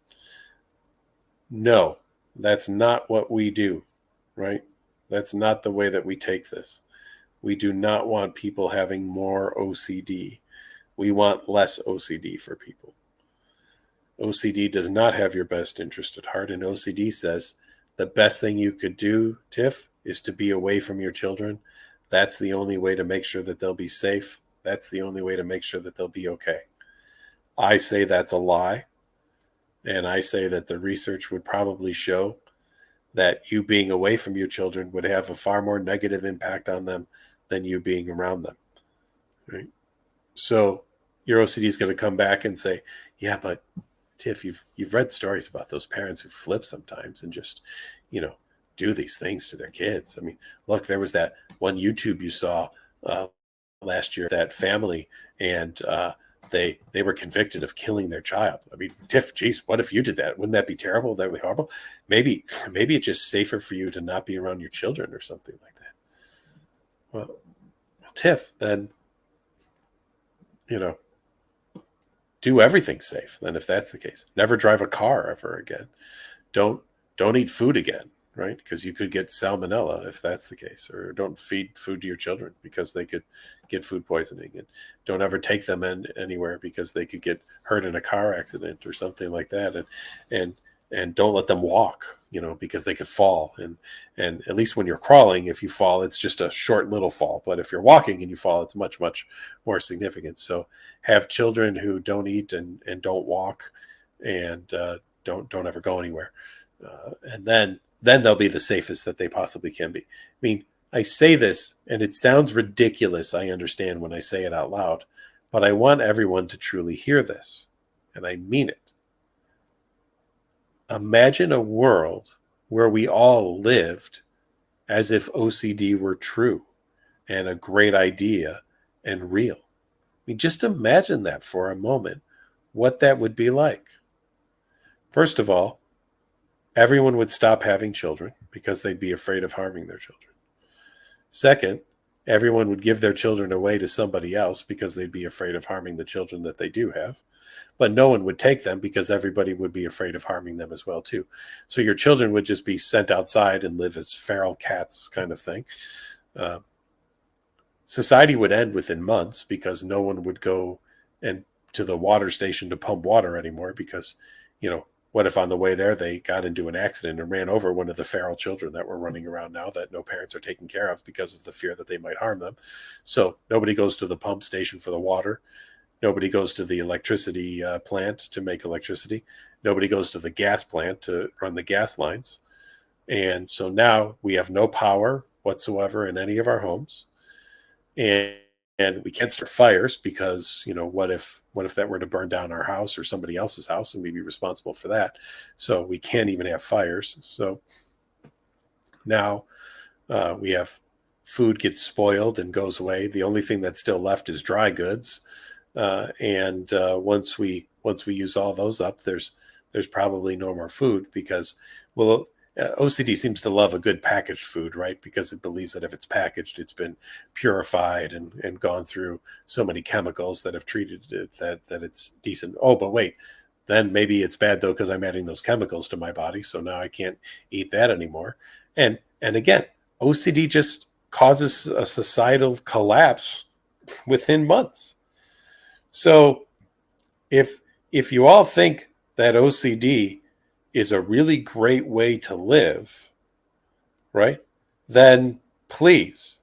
No, that's not what we do, right? That's not the way that we take this. We do not want people having more OCD. We want less OCD for people. OCD does not have your best interest at heart, and OCD says the best thing you could do, Tiff, is to be away from your children. That's the only way to make sure that they'll be safe. That's the only way to make sure that they'll be okay. I say that's a lie, and I say that the research would probably show that you being away from your children would have a far more negative impact on them than you being around them. Right? So your OCD is going to come back and say, yeah, but Tiff, you've read stories about those parents who flip sometimes and just, you know, do these things to their kids. I mean, look, there was that one YouTube you saw uh, last year, that family, and they were convicted of killing their child. I mean, Tiff, geez, what if you did that? Wouldn't that be terrible? That would be horrible. Maybe it's just safer for you to not be around your children or something like that. Well, Tiff, then, you know, do everything safe. Then, if that's the case, never drive a car ever again. Don't don't eat food again, right? Because you could get salmonella if that's the case. Or don't feed food to your children because they could get food poisoning. And don't ever take them in anywhere because they could get hurt in a car accident or something like that. And and don't let them walk, because they could fall. And at least when you're crawling, if you fall, it's just a short little fall. But if you're walking and you fall, it's much, much more significant. So have children who don't eat and don't walk, and don't ever go anywhere. And then they'll be the safest that they possibly can be. I mean, I say this and it sounds ridiculous. I understand when I say it out loud, but I want everyone to truly hear this. And I mean it. Imagine a world where we all lived as if OCD were true and a great idea and real. I mean, just imagine that for a moment, what that would be like. First of all, everyone would stop having children because they'd be afraid of harming their children. Second, everyone would give their children away to somebody else because they'd be afraid of harming the children that they do have. But no one would take them because everybody would be afraid of harming them as well, too. So your children would just be sent outside and live as feral cats kind of thing. Uh, Society would end within months because no one would go and to the water station to pump water anymore because, what if on the way there they got into an accident and ran over one of the feral children that were running around now that no parents are taking care of because of the fear that they might harm them? So nobody goes to the pump station for the water. Nobody goes to the electricity plant to make electricity. Nobody goes to the gas plant to run the gas lines. And so now we have no power whatsoever in any of our homes. And we can't start fires because, what if that were to burn down our house or somebody else's house and we'd be responsible for that? So we can't even have fires. So now we have food gets spoiled and goes away. The only thing that's still left is dry goods. And once we use all those up, there's probably no more food because, well, OCD seems to love a good packaged food, right? Because it believes that if it's packaged, it's been purified and gone through so many chemicals that have treated it that it's decent. Oh, but wait, then maybe it's bad though because I'm adding those chemicals to my body, so now I can't eat that anymore. And again, OCD just causes a societal collapse within months. So if you all think that OCD is a really great way to live, right? Then please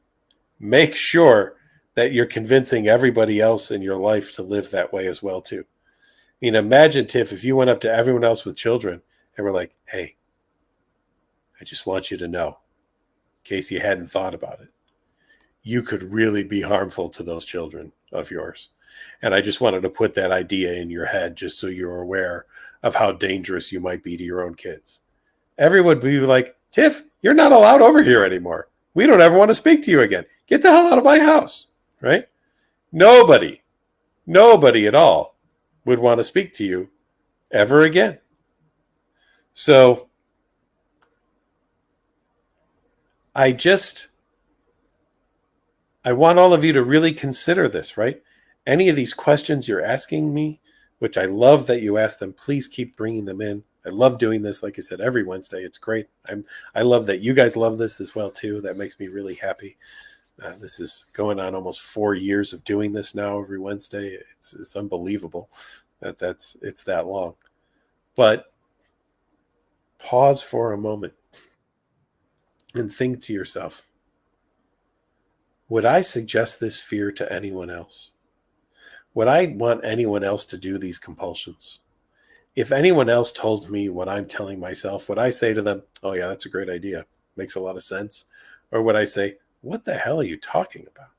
make sure that you're convincing everybody else in your life to live that way as well too. I mean, imagine, Tiff, if you went up to everyone else with children and were like, hey, I just want you to know, in case you hadn't thought about it, you could really be harmful to those children of yours. And I just wanted to put that idea in your head just so you're aware of how dangerous you might be to your own kids. Everyone would be like, Tiff, you're not allowed over here anymore. We don't ever want to speak to you again. Get the hell out of my house, right? Nobody at all would want to speak to you ever again. So I want all of you to really consider this, right? Any of these questions you're asking me, which I love that you ask them, please keep bringing them in. I love doing this, like I said, every Wednesday. It's great. I love that you guys love this as well, too. That makes me really happy. This is going on almost 4 years of doing this now every Wednesday. It's unbelievable that it's that long. But pause for a moment and think to yourself, would I suggest this fear to anyone else? Would I want anyone else to do these compulsions? If anyone else told me what I'm telling myself, would I say to them, "Oh yeah, that's a great idea. Makes a lot of sense." Or would I say, "What the hell are you talking about?"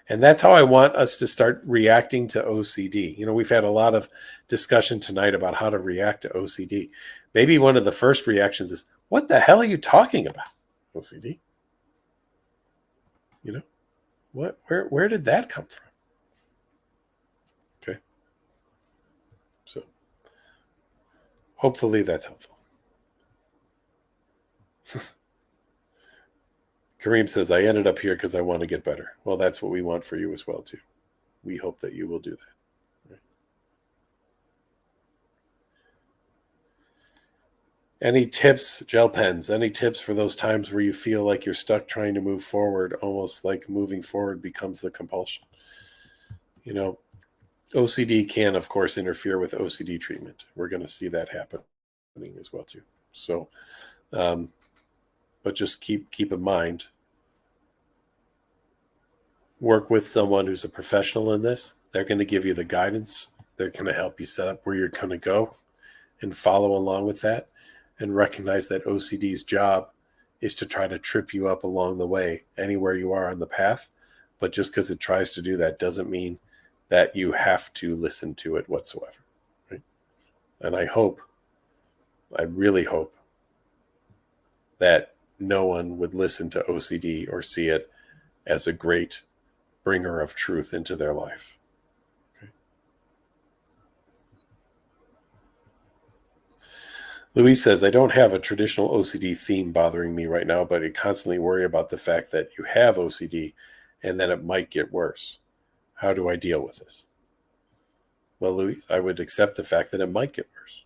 And that's how I want us to start reacting to OCD. We've had a lot of discussion tonight about how to react to OCD. Maybe one of the first reactions is, "What the hell are you talking about? OCD?" You know, where did that come from? Okay. So hopefully that's helpful. Kareem says, I ended up here because I want to get better. Well, that's what we want for you as well, too. We hope that you will do that. Right? Any tips, gel pens, any tips for those times where you feel like you're stuck trying to move forward, almost like moving forward becomes the compulsion? You know, OCD can, of course, interfere with OCD treatment. We're going to see that happening as well, too. So, um, but just keep in mind, work with someone who's a professional in this. They're going to give you the guidance. They're going to help you set up where you're going to go and follow along with that, and recognize that OCD's job is to try to trip you up along the way anywhere you are on the path. But just because it tries to do that doesn't mean that you have to listen to it whatsoever. Right? And I really hope that no one would listen to OCD or see it as a great bringer of truth into their life. Okay. Louise says, I don't have a traditional OCD theme bothering me right now, but I constantly worry about the fact that you have OCD and that it might get worse. How do I deal with this? Well, Louise, I would accept the fact that it might get worse.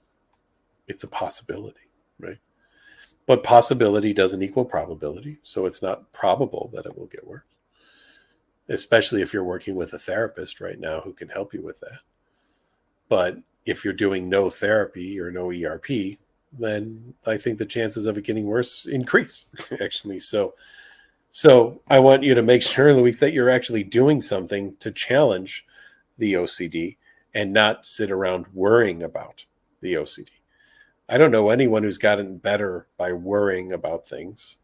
It's a possibility, right? But possibility doesn't equal probability. So it's not probable that it will get worse, especially if you're working with a therapist right now who can help you with that. But if you're doing no therapy or no ERP, then I think the chances of it getting worse increase, actually. So I want you to make sure, Louise, that you're actually doing something to challenge the OCD and not sit around worrying about the OCD. I don't know anyone who's gotten better by worrying about things.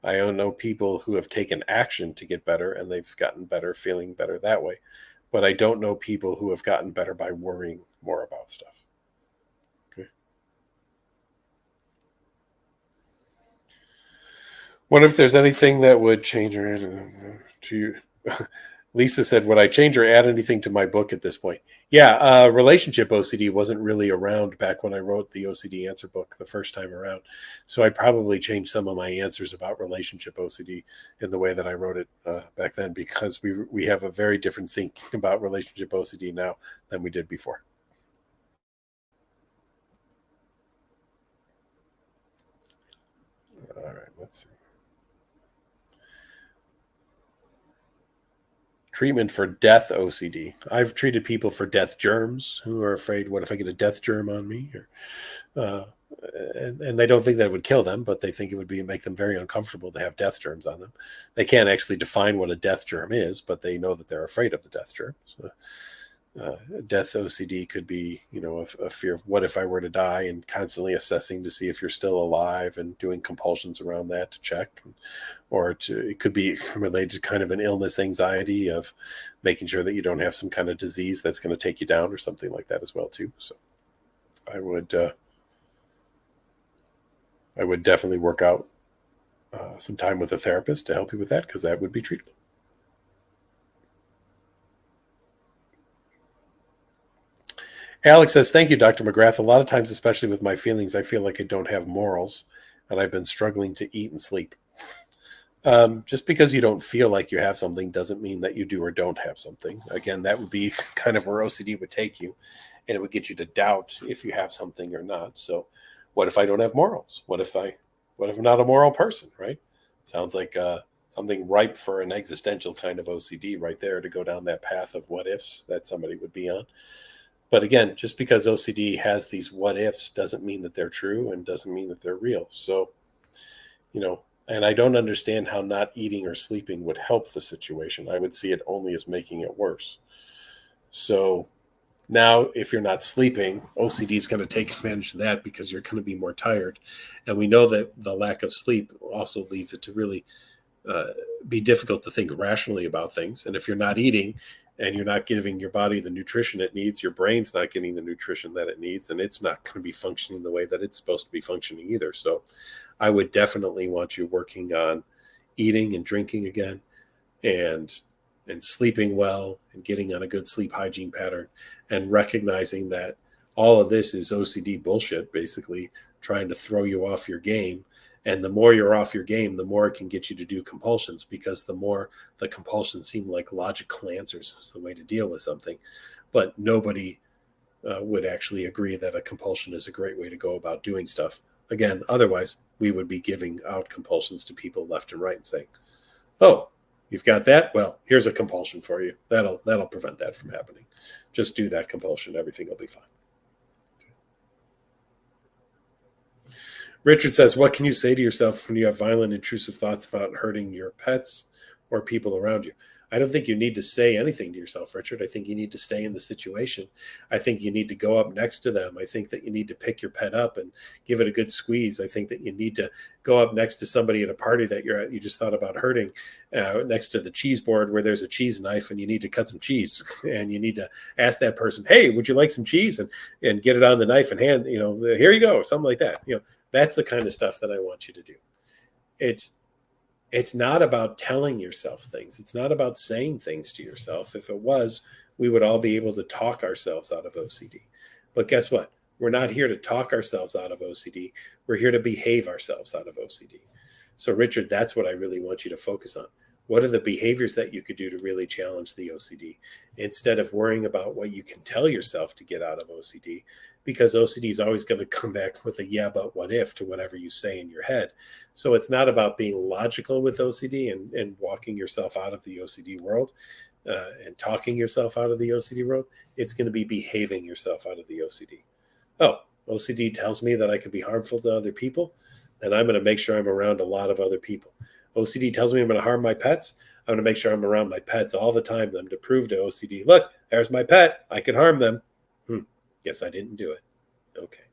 I don't know people who have taken action to get better and they've gotten better, feeling better that way. But I don't know people who have gotten better by worrying more about stuff. Okay. What if there's anything that would change or to you? Lisa said, would I change or add anything to my book at this point? Yeah, relationship OCD wasn't really around back when I wrote the OCD answer book the first time around. So I'd probably change some of my answers about relationship OCD in the way that I wrote it back then, because we have a very different thinking about relationship OCD now than we did before. All right, let's see. Treatment for death OCD. I've treated people for death germs who are afraid, what if I get a death germ on me? Uh, and they don't think that it would kill them, but they think it would make them very uncomfortable to have death germs on them. They can't actually define what a death germ is, but they know that they're afraid of the death germs. Death OCD could be, a fear of what if I were to die, and constantly assessing to see if you're still alive and doing compulsions around that to check. It could be related to kind of an illness anxiety of making sure that you don't have some kind of disease that's going to take you down or something like that as well too. So I would definitely work out some time with a therapist to help you with that, because that would be treatable. Alex says, thank you, Dr. McGrath. A lot of times, especially with my feelings, I feel like I don't have morals, and I've been struggling to eat and sleep. Just because you don't feel like you have something doesn't mean that you do or don't have something. Again, that would be kind of where OCD would take you, and it would get you to doubt if you have something or not. So what if I don't have morals? What if I'm not a moral person, right? Sounds like something ripe for an existential kind of OCD right there, to go down that path of what ifs that somebody would be on. But again, just because OCD has these what ifs doesn't mean that they're true, and doesn't mean that they're real. So, and I don't understand how not eating or sleeping would help the situation. I would see it only as making it worse. So Now, if you're not sleeping, OCD is going to take advantage of that because you're going to be more tired. And we know that the lack of sleep also leads it to really uh, be difficult to think rationally about things. And if you're not eating and you're not giving your body the nutrition it needs, your brain's not getting the nutrition that it needs, and it's not going to be functioning the way that it's supposed to be functioning either. So I would definitely want you working on eating and drinking again, and sleeping well and getting on a good sleep hygiene pattern, and recognizing that all of this is OCD bullshit, basically trying to throw you off your game. And the more you're off your game, the more it can get you to do compulsions, because the more the compulsions seem like logical answers is the way to deal with something. But nobody would actually agree that a compulsion is a great way to go about doing stuff. Again, otherwise, we would be giving out compulsions to people left and right and saying, "Oh, you've got that? Well, here's a compulsion for you. That'll prevent that from happening. Just do that compulsion. Everything will be fine." Richard says, "What can you say to yourself when you have violent, intrusive thoughts about hurting your pets or people around you?" I don't think you need to say anything to yourself, Richard. I think you need to stay in the situation. I think you need to go up next to them. I think that you need to pick your pet up and give it a good squeeze. I think that you need to go up next to somebody at a party that you're at, you just thought about hurting, next to the cheese board where there's a cheese knife and you need to cut some cheese. And you need to ask that person, "Hey, would you like some cheese?" And get it on the knife and hand, "Here you go," something like that. That's the kind of stuff that I want you to do. It's it's not about telling yourself things. It's not about saying things to yourself. If it was, we would all be able to talk ourselves out of OCD. But guess what? We're not here to talk ourselves out of OCD. We're here to behave ourselves out of OCD. So, Richard, that's what I really want you to focus on. What are the behaviors that you could do to really challenge the OCD, instead of worrying about what you can tell yourself to get out of OCD? Because OCD is always going to come back with a "yeah, but what if" to whatever you say in your head. So it's not about being logical with OCD and walking yourself out of the OCD world, and talking yourself out of the OCD world. It's going to be behaving yourself out of the OCD. Oh, OCD tells me that I can be harmful to other people, then I'm going to make sure I'm around a lot of other people. OCD tells me I'm going to harm my pets. I'm going to make sure I'm around my pets all the time, them to prove to OCD, "Look, there's my pet. I can harm them." Guess I didn't do it. Okay.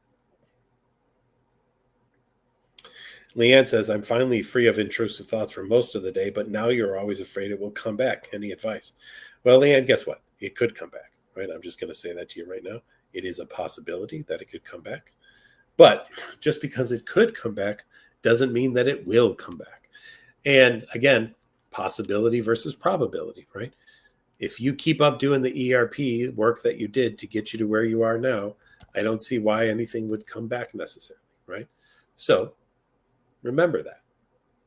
Leanne says, "I'm finally free of intrusive thoughts for most of the day, but now you're always afraid it will come back. Any advice?" Well, Leanne, guess what? It could come back, right? I'm just going to say that to you right now. It is a possibility that it could come back. But just because it could come back doesn't mean that it will come back. And again, possibility versus probability, right? If you keep up doing the ERP work that you did to get you to where you are now, I don't see why anything would come back necessarily, right? So remember that.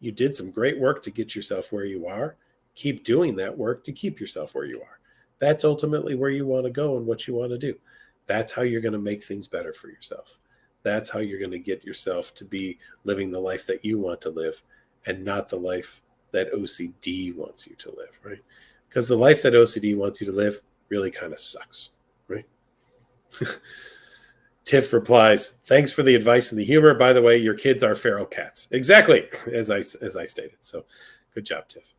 You did some great work to get yourself where you are. Keep doing that work to keep yourself where you are. That's ultimately where you want to go and what you want to do. That's how you're going to make things better for yourself. That's how you're going to get yourself to be living the life that you want to live, and not the life that OCD wants you to live, right? Because the life that OCD wants you to live really kind of sucks, right? Tiff replies, "Thanks for the advice and the humor. By the way, your kids are feral cats." Exactly, as I stated. So good job, Tiff.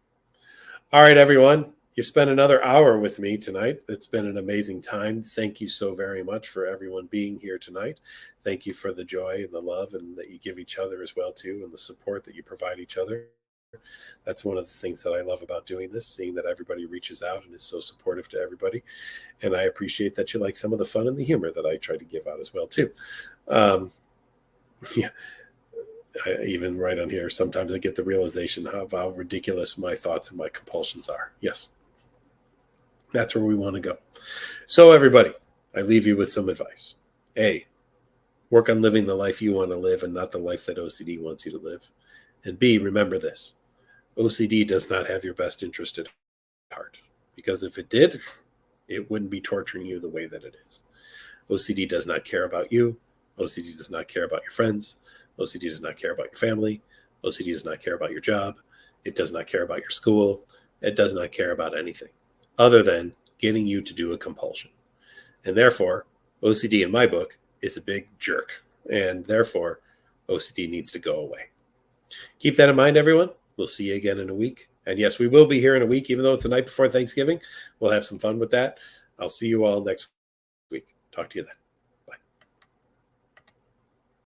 All right, everyone. You spent another hour with me tonight. It's been an amazing time. Thank you so very much for everyone being here tonight. Thank you for the joy and the love and that you give each other as well, too, and the support that you provide each other. That's one of the things that I love about doing this, seeing that everybody reaches out and is so supportive to everybody. And I appreciate that you like some of the fun and the humor that I try to give out as well, too. Yeah. Even right on here, sometimes I get the realization of how ridiculous my thoughts and my compulsions are. Yes, that's where we want to go. So, everybody, I leave you with some advice. A, work on living the life you want to live and not the life that OCD wants you to live. And B, remember this: OCD does not have your best interest at heart, because if it did, it wouldn't be torturing you the way that it is. OCD does not care about you. OCD does not care about your friends. OCD does not care about your family. OCD does not care about your job. It does not care about your school. It does not care about anything other than getting you to do a compulsion. And therefore, OCD in my book is a big jerk. And therefore, OCD needs to go away. Keep that in mind, everyone. We'll see you again in a week. And yes, we will be here in a week, even though it's the night before Thanksgiving. We'll have some fun with that. I'll see you all next week. Talk to you then.